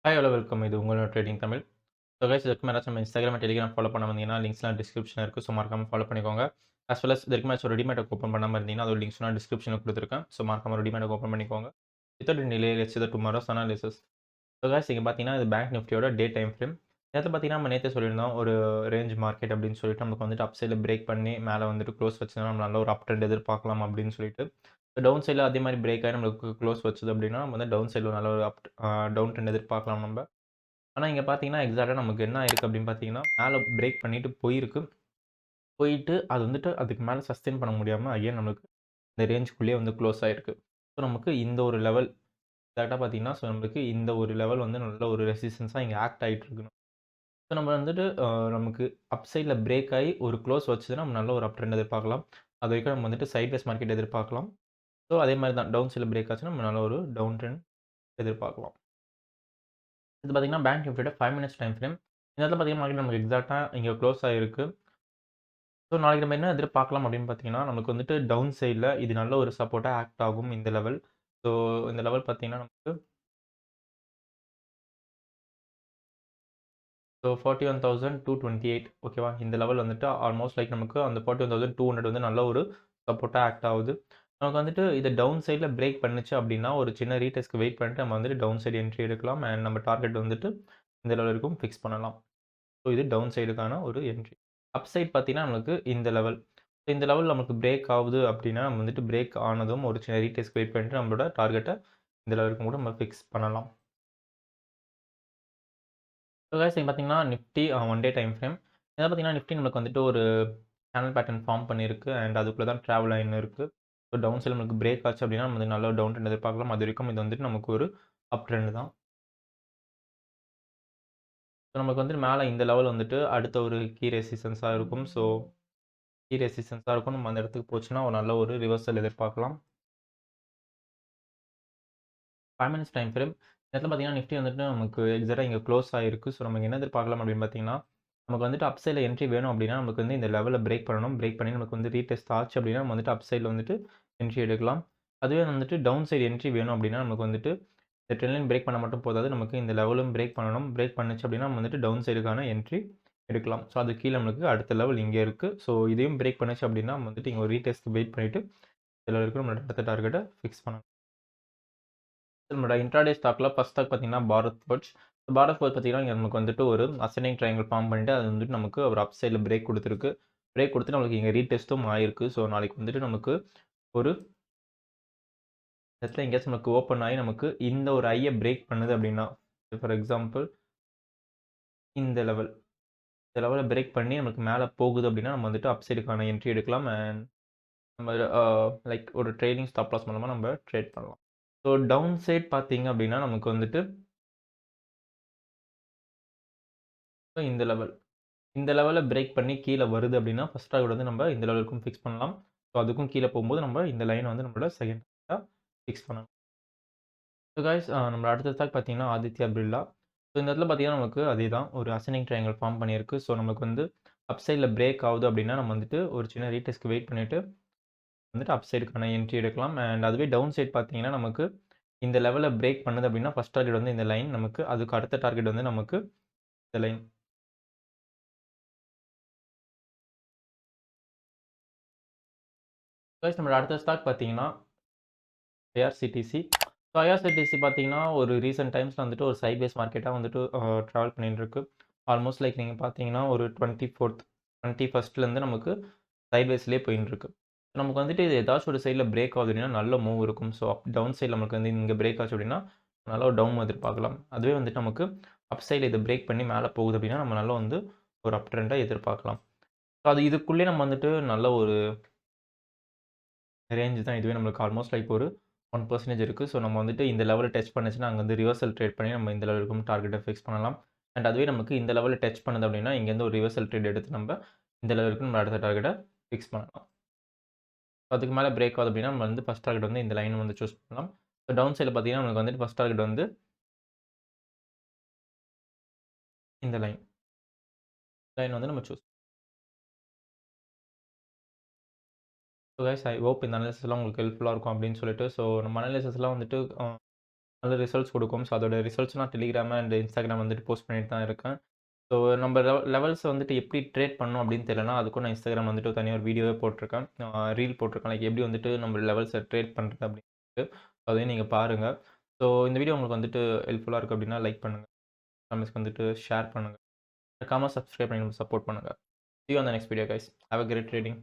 Hi hello welcome. இது உங்களோட trading Tamil. So guys, இதுக்கு மேலே நம்ம இன்ஸ்டாகிராம் அண்ட் டெலிகிராம் ஃபாலோ பண்ண வந்தீங்கன்னா லிங்க்ஸ்லாம் டிஸ்கிரிப்ஷன் இருக்குது. ஸோ மறக்காம ஃபாலோ பண்ணிக்கோங்க. அஸ் வெல் அஸ் இதுக்கு மேட்ச் ஒரு ரெடிமேட் ஓப்பன் பண்ணாமல் இருந்தீங்கன்னா அதோட லிங்க்ஸ்லாம் டிஸ்கிரிப்ஷனில் கொடுத்துருக்கேன். ஸோ மறக்காம ரெடிமேட் ஓப்பன் பண்ணிக்கோங்க. Without delay let's to tomorrow's analysis. So guys, இங்கே பார்த்தீங்கன்னா இது பேங்க் நிஃப்டியோட டே டைம் ஃப்ரேம். நேற்று பார்த்தீங்கன்னா நம்ம நேற்று சொல்லியிருந்தோம் ஒரு ரேஞ்ச் மார்க்கெட் அப்படின்னு சொல்லிட்டு நமக்கு வந்துட்டு அப் சைடில் பிரேக் பண்ணி மேலே வந்துட்டு க்ளோஸ் வச்சதுன்னா நம்ம நல்ல ஒரு அப் ட்ரெண்ட் எதிர்பார்க்கலாம் அப்படின்னு சொல்லிட்டு. டவுன் சைடில் அதே மாதிரி பிரேக் ஆகி நம்மளுக்கு க்ளோஸ் வச்சது அப்படின்னா நம்ம வந்து டவுன் சைடில் நல்ல ஒரு டவுன் ட்ரெண்ட் எதிர்பார்க்கலாம் நம்ம. ஆனா, இங்க பார்த்தீங்கன்னா, எக்ஸாக்ட்டா நமக்கு என்ன ஆயிருக்கு அப்படின்னு பார்த்தீங்கன்னா, மேல பிரேக் பண்ணிட்டு போயிருக்கு. போயிட்டு அது வந்துட்டு அதுக்கு மேல சஸ்டெயின் பண்ண முடியாம அகைன் நமக்கு இந்த ரேஞ்சுக்குள்ளேயே வந்து க்ளோஸ் ஆயிருக்கு. ஸோ, நமக்கு இந்த ஒரு லெவல் எக்ஸாக்ட்டா பார்த்தீங்கன்னா, ஸோ நம்மளுக்கு இந்த ஒரு லெவல் வந்து நல்ல ஒரு ரெசிஸ்டன்ஸா இங்க ஆக்ட் ஆயிட்டு இருக்கணும். ஸோ, நம்ம வந்துட்டு நமக்கு அப் சைட்ல பிரேக் ஆயி ஒரு க்ளோஸ் வச்சதுன்னா, நம்ம நல்ல ஒரு அப் ட்ரெண்ட் எதிர்பார்க்கலாம். அது வரைக்கும் நம்ம வந்துட்டு சைட்வேஸ் மார்க்கெட் எதிர்பார்க்கலாம். ஸோ, அதே மாரி தான் டவுன் சைட்ல பிரேக் ஆச்சுன்னா, நம்ம நல்ல ஒரு டவுன் ட்ரெண்ட் எதிர்பார்க்கலாம். இது பார்த்தீங்கன்னா, பேங்க் நிஃப்டியோட 5 மினிட்ஸ் டைம் ஃப்ரேம். இந்த இடத்துல பார்த்தீங்கன்னா, மார்க்கெட் நமக்கு எக்ஸாக்ட்டா இங்க க்ளோஸ் ஆயிருக்கு. ஸோ, நாளைக்கு நம்ம என்ன எதிர்பார்க்கலாம் அப்படின்னு பார்த்தீங்கன்னா, நமக்கு வந்துட்டு டவுன் சைட்ல இது நல்ல ஒரு சப்போர்ட்டா ஆக்ட் ஆகும் இந்த லெவல். ஸோ, இந்த லெவல் பார்த்தீங்கன்னா, நமக்கு ஸோ 41,228 ஓகேவா? இந்த லெவல் வந்துட்டு ஆல்மோஸ்ட் லைக் நமக்கு அந்த 41,200 வந்து நல்ல ஒரு சப்போர்ட்டா ஆக்ட் ஆகுது. நமக்கு வந்துட்டு இது டவுன் சைட்ல பிரேக் பண்ணுச்சு அப்படின்னா, ஒரு சின்ன ரீடெஸ்ட்க்கு வெயிட் பண்ணிட்டு நம்ம வந்துட்டு டவுன் சைடு என்ட்ரி எடுக்கலாம். அண்ட் நம்ம டார்கெட் வந்துட்டு இந்த லெவல் வரைக்கும் ஃபிக்ஸ் பண்ணலாம். ஸோ, இது டவுன் சைடுக்கான ஒரு என்ட்ரி. அப் சைட் பார்த்தீங்கன்னா, நமக்கு இந்த லெவல். இந்த லெவல் நமக்கு பிரேக் ஆகுது அப்படின்னா, நம்ம வந்துட்டு பிரேக் ஆனதும் ஒரு சின்ன ரீடெஸ்ட்க்கு வெயிட் பண்ணிட்டு நம்மளோட டார்கெட்ட இந்த லெவலுக்கும் கூட நம்ம ஃபிக்ஸ் பண்ணலாம். ஸோ கைஸ், இங்க பார்த்தீங்கன்னா Nifty one day time frame. இதில பார்த்தீங்கன்னா நிஃப்டி நமக்கு வந்துட்டு ஒரு சேனல் பேட்டர்ன் ஃபார்ம் பண்ணியிருக்கு. அண்ட் அதுக்குள்ள தான் ட்ராவல் லைன் இருக்கு. ஸோ டவுன் சைட்ல நமக்கு பிரேக் ஆச்சு அப்படின்னா, நம்ம வந்து நல்ல டவுன் ட்ரெண்ட் எதிர்பார்க்கலாம். அது வரைக்கும் இது வந்துட்டு நமக்கு ஒரு அப் ட்ரெண்ட் தான். ஸோ நமக்கு வந்துட்டு மேல இந்த லெவல் வந்துட்டு அடுத்த ஒரு கீ ரெசிஸ்டன்ஸா இருக்கும். ஸோ கீ ரெசிஸ்டன்ஸா இருக்கும். நம்ம அந்த இடத்துக்கு போச்சுன்னா ஒரு நல்ல ஒரு ரிவர்சல் எதிர்பார்க்கலாம். 5 மினிட்ஸ் டைம் ஃப்ரேம். இந்த இடத்துல பார்த்தீங்கன்னா, நிஃப்டி வந்துட்டு நமக்கு எக்ஸாக்ட்டா இங்க க்ளோஸ் ஆயிருக்கு. ஸோ நமக்கு என்ன எதிர்பார்க்கலாம் அப்படின்னு பார்த்தீங்கன்னா, நமக்கு வந்துட்டு அப் சைட்ல என்ட்ரி வேணும் அப்படின்னா, நமக்கு வந்து இந்த லெவல பிரேக் பண்ணணும். பிரேக் பண்ணி நமக்கு வந்து ரீடெஸ்ட் ஆச்சு அப்படின்னா, நம்ம வந்துட்டு அப் சைட்ல வந்துட்டு என்ட்ரி எடுக்கலாம். அதுவே வந்துட்டு டவுன் சைடு என்ட்ரி வேணும் அப்படின்னா, நமக்கு வந்துட்டு இந்த ட்ரெண்ட் லைன் பிரேக் பண்ணா மட்டும் போதாது. நமக்கு இந்த லெவலும் பிரேக் பண்ணணும். பிரேக் பண்ணுச்சு அப்படின்னா, நம்ம வந்துட்டு டவுன் சைடுக்கான என்ட்ரி எடுக்கலாம். ஸோ அது கீழ நம்மளுக்கு அடுத்த லெவல் இங்க இருக்கு. ஸோ இதையும் பிரேக் பண்ணுச்சு அப்படின்னா, நம்ம வந்துட்டு இங்க ஒரு ரீடெஸ்ட்க்கு வெயிட் பண்ணிட்டு, இதுல இருக்கிற நம்மளோட அடுத்த டார்கெட்ட ஃபிக்ஸ் பண்ணணும். நம்மளோட இன்ட்ராடே ஸ்டாக்ல ஃபர்ஸ்ட் ஸ்டாக் பார்த்தீங்கன்னா பாரத் ஃபோர்ஜ். பாரத் ஃபோர்ஜ் பார்த்தீங்கன்னா, இங்க நமக்கு வந்துட்டு ஒரு அசெண்டிங் ட்ரையாங்கிள் ஃபார்ம் பண்ணிட்டு, அது வந்துட்டு நமக்கு ஒரு அப் சைட்ல பிரேக் குடுத்துருக்கு. பிரேக் குடுத்து நம்மளுக்கு இங்க ரீடெஸ்ட்டும் ஆயிருக்கு. ஸோ நாளைக்கு வந்துட்டு நமக்கு ஒரு இடத்துல எங்கேயாச்சும் நமக்கு ஓப்பன் ஆகி நமக்கு இந்த ஒரு ஹைய பிரேக் பண்ணுது அப்படின்னா, ஃபார் எக்ஸாம்பிள் இந்த லெவல். இந்த லெவல பிரேக் பண்ணி நமக்கு மேல போகுது அப்படின்னா, நம்ம வந்துட்டு அப் சைடுக்கான என்ட்ரி எடுக்கலாம். அண்ட் நம்ம லைக் ஒரு ட்ரெய்லிங் ஸ்டாப் லாஸ் மூலமா நம்ம ட்ரேட் பண்ணலாம். ஸோ டவுன் சைட் பார்த்தீங்க அப்படின்னா, நமக்கு வந்துட்டு இந்த லெவல். இந்த லெவல பிரேக் பண்ணி கீழ வருது அப்படின்னா, ஃபர்ஸ்ட் டார்கெட் வந்து நம்ம இந்த லெவலுக்கும் ஃபிக்ஸ் பண்ணலாம். ஸோ அதுக்கும் கீழ போகும்போது நம்ம இந்த லைன வந்து நம்மளோட செகண்ட் டார்கெட்டா ஃபிக்ஸ் பண்ணணும். ஸோ காய்ஸ், நம்மளோட அடுத்த ஸ்டாக் பார்த்தீங்கன்னா, ஆதித்யா பிர்லா. ஸோ இந்த இடத்துல பார்த்தீங்கன்னா, நமக்கு அதேதான் ஒரு அசெண்டிங் ட்ரையாங்கிள் ஃபார்ம் பண்ணியிருக்கு. ஸோ நமக்கு வந்து அப் சைட்ல பிரேக் ஆகுது அப்படின்னா, நம்ம வந்துட்டு ஒரு சின்ன ரீடெஸ்ட்க்கு வெயிட் பண்ணிட்டு வந்துட்டு அப் சைடுக்கான என்ட்ரி எடுக்கலாம். அண்ட் அதுவே டவுன் சைட் பார்த்தீங்கன்னா, நமக்கு இந்த லெவல பிரேக் பண்ணுது அப்படின்னா, ஃபர்ஸ்ட் டார்கெட் வந்து இந்த லைன் நமக்கு. அதுக்கு அடுத்த டார்கெட் வந்து நமக்கு இந்த லைன். காய்ஸ், நம்மளோட அடுத்த ஸ்டாக் பார்த்தீங்கன்னா ஐஆர்சிடிசி. ஸோ ஐஆர்சிடிசி பார்த்தீங்கன்னா, ஒரு ரீசென்ட் டைம்ஸ்ல வந்துட்டு ஒரு சைட்வேஸ் மார்க்கெட்டா வந்துட்டு ட்ராவல் பண்ணிட்டு இருக்கு. ஆல்மோஸ்ட் லைக் நீங்க பார்த்தீங்கன்னா, ஒரு 24த் 21ஸ்ட்லேருந்து நமக்கு சைட்வேஸ்லயே போயின்னு இருக்கு. நமக்கு வந்துட்டு இது ஏதாச்சும் ஒரு சைட்ல பிரேக் ஆகுது அப்படின்னா, நல்ல மூவ் இருக்கும். ஸோ டவுன் சைட்ல நமக்கு வந்து இங்க பிரேக் ஆச்சு அப்படின்னா, நல்ல ஒரு டவுன் எதிர்பார்க்கலாம். அதுவே வந்துட்டு நமக்கு அப் சைட்ல இத பிரேக் பண்ணி மேல போகுது அப்படின்னா, நம்ம நல்லா வந்து ஒரு அப் ட்ரெண்டா எதிர்பார்க்கலாம். ஸோ அது இதுக்குள்ளயே நம்ம வந்துட்டு நல்ல ஒரு ரேஞ்ச் தான். இதுவே நம்மளுக்கு ஆல்மோஸ்ட் லைக் ஒரு 1% இருக்கு. ஸோ நம்ம வந்துட்டு இந்த லெவல டச் பண்ணுச்சுன்னா, அங்க வந்து ரிவர்சல் ட்ரேட் பண்ணி நம்ம இந்த லெவலுக்கும் டார்கெட்ட ஃபிக்ஸ் பண்ணலாம். அண்ட் அதுவே நமக்கு இந்த லெவல டச் பண்ணுது அப்படின்னா, இங்கேருந்து ஒரு ரிவர்சல் ட்ரேட் எடுத்து நம்ம இந்த லெவலுக்கு நம்ம அடுத்த டார்கெட்ட ஃபிக்ஸ் பண்ணலாம். அதுக்கு மேல பிரேக் ஆகுது அப்படின்னா, நம்ம வந்து ஃபர்ஸ்ட் டார்கெட் வந்து இந்த லைன் வந்து சூஸ் பண்ணலாம். ஸோ டவுன் சைட்ல பார்த்தீங்கன்னா, நமக்கு வந்துட்டு ஃபர்ஸ்ட் டார்கெட் வந்து இந்த லைன். லைன் வந்து நம்ம choose. So guys, I hope இந்த அனாலிசிஸ்லாம் உங்களுக்கு ஹெல்ப்ஃபுல்லா இருக்கும் அப்படின்னு சொல்லிட்டு. ஸோ நம்ம அனாலிசிஸ்லாம் வந்துட்டு நல்ல ரிசல்ட்ஸ் கொடுக்கும். ஸோ அதோட ரிசல்ட்ஸ் நான் Telegram அண்ட் Instagram வந்துட்டு போஸ்ட் பண்ணிட்டு தான் இருக்கேன். ஸோ நம்ம லெவல்ஸ வந்துட்டு எப்படி ட்ரேட் பண்ணணும் அப்படின்னு தெரியலனா, அதுக்கும் நான் Instagram வந்துட்டு தனியா ஒரு வீடியோவே போட்டிருக்கேன். ரீல் போட்டிருக்கேன். லைக் எப்படி வந்துட்டு நம்ம லெவல்ஸ ட்ரேட் பண்றது அப்படின்ட்டு. அதையும் நீங்க பாருங்க. ஸோ இந்த வீடியோ உங்களுக்கு வந்துட்டு ஹெல்ப்ஃபுல்லா இருக்கு அப்படின்னா லைக் பண்ணுங்க. ஃப்ரெண்ட்ஸ்க்கு வந்துட்டு ஷேர் பண்ணுங்க. மறக்காம சப்ஸ்கிரைப் பண்ணி நம்ம சப்போர்ட் பண்ணுங்க. See you on the next video guys. Have a great trading.